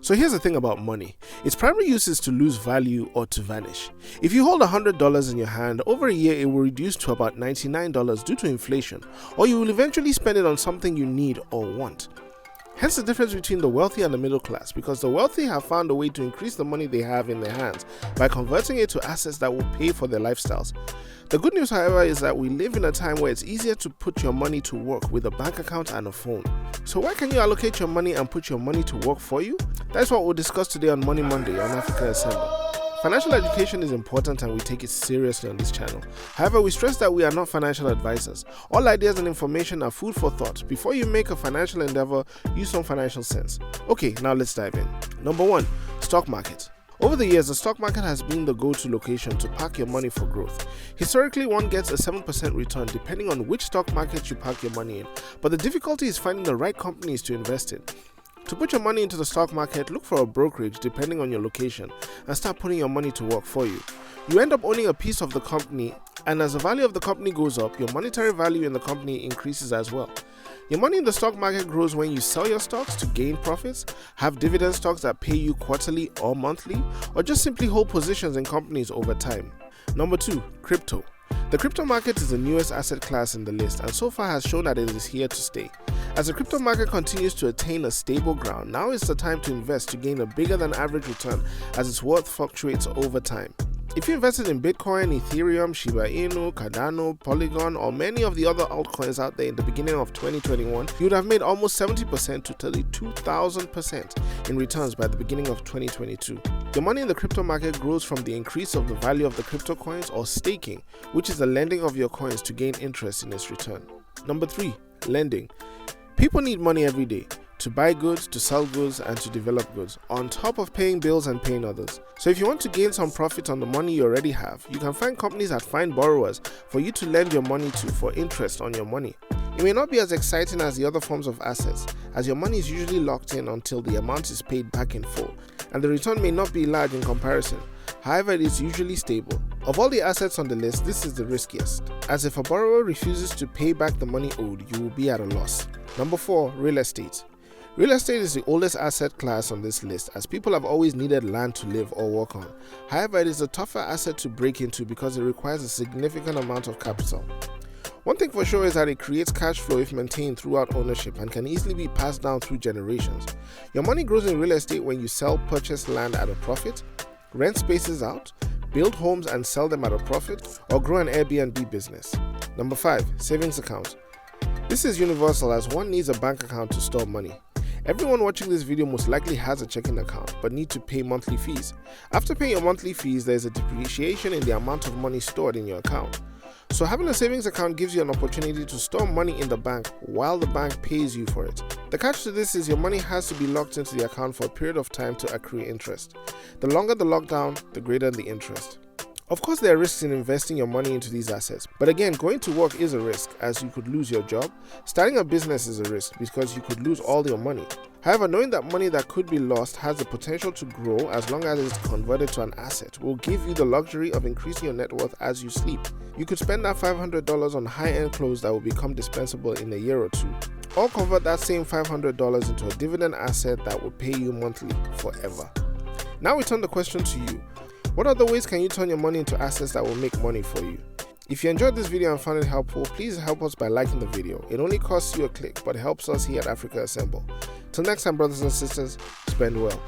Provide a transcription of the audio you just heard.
So here's the thing about money. Its primary use is to lose value or to vanish. If you hold $100 in your hand, over a year it will reduce to about $99 due to inflation, or you will eventually spend it on something you need or want. Hence the difference between the wealthy and the middle class, because the wealthy have found a way to increase the money they have in their hands by converting it to assets that will pay for their lifestyles. The good news, however, is that we live in a time where it's easier to put your money to work with a bank account and a phone. So where can you allocate your money and put your money to work for you? That's what we'll discuss today on Money Monday on Africa Assemble. Financial education is important and we take it seriously on this channel. However, we stress that we are not financial advisors. All ideas and information are food for thought. Before you make a financial endeavor, use some financial sense. Okay, now let's dive in. Number 1, stock market. Over the years, the stock market has been the go-to location to park your money for growth. Historically, one gets a 7% return depending on which stock market you park your money in, but the difficulty is finding the right companies to invest in. To put your money into the stock market, look for a brokerage depending on your location and start putting your money to work for you. You end up owning a piece of the company, and as the value of the company goes up, your monetary value in the company increases as well. Your money in the stock market grows when you sell your stocks to gain profits, have dividend stocks that pay you quarterly or monthly, or just simply hold positions in companies over time. Number 2, crypto. The crypto market is the newest asset class in the list and so far has shown that it is here to stay. As the crypto market continues to attain a stable ground, now is the time to invest to gain a bigger than average return as its worth fluctuates over time. If you invested in Bitcoin, Ethereum, Shiba Inu, Cardano, Polygon, or many of the other altcoins out there in the beginning of 2021, you would have made almost 70% to 32,000% in returns by the beginning of 2022. Your money in the crypto market grows from the increase of the value of the crypto coins or staking, which is the lending of your coins to gain interest in its return. Number 3, lending. People need money every day to buy goods, to sell goods, and to develop goods, on top of paying bills and paying others. So if you want to gain some profit on the money you already have, you can find companies that find borrowers for you to lend your money to for interest on your money. It may not be as exciting as the other forms of assets, as your money is usually locked in until the amount is paid back in full, and the return may not be large in comparison. However, it is usually stable. Of all the assets on the list, this is the riskiest, as if a borrower refuses to pay back the money owed, you will be at a loss. Number 4, real estate. Real estate is the oldest asset class on this list, as people have always needed land to live or work on. However, it is a tougher asset to break into because it requires a significant amount of capital. One thing for sure is that it creates cash flow if maintained throughout ownership and can easily be passed down through generations. Your money grows in real estate when you sell purchased land at a profit, rent spaces out, build homes and sell them at a profit, or grow an Airbnb business. Number 5, savings account. This is universal as one needs a bank account to store money. Everyone watching this video most likely has a checking account but need to pay monthly fees. After paying your monthly fees, there is a depreciation in the amount of money stored in your account. So having a savings account gives you an opportunity to store money in the bank while the bank pays you for it. The catch to this is your money has to be locked into the account for a period of time to accrue interest. The longer the lockdown, the greater the interest. Of course, there are risks in investing your money into these assets, but again, going to work is a risk as you could lose your job. Starting a business is a risk because you could lose all your money. However, knowing that money that could be lost has the potential to grow as long as it's converted to an asset will give you the luxury of increasing your net worth as you sleep. You could spend that $500 on high-end clothes that will become dispensable in a year or two, or convert that same $500 into a dividend asset that will pay you monthly forever. Now we turn the question to you. What other ways can you turn your money into assets that will make money for you? If you enjoyed this video and found it helpful, please help us by liking the video. It only costs you a click, but helps us here at Africa Assemble. Till next time, brothers and sisters, spend well.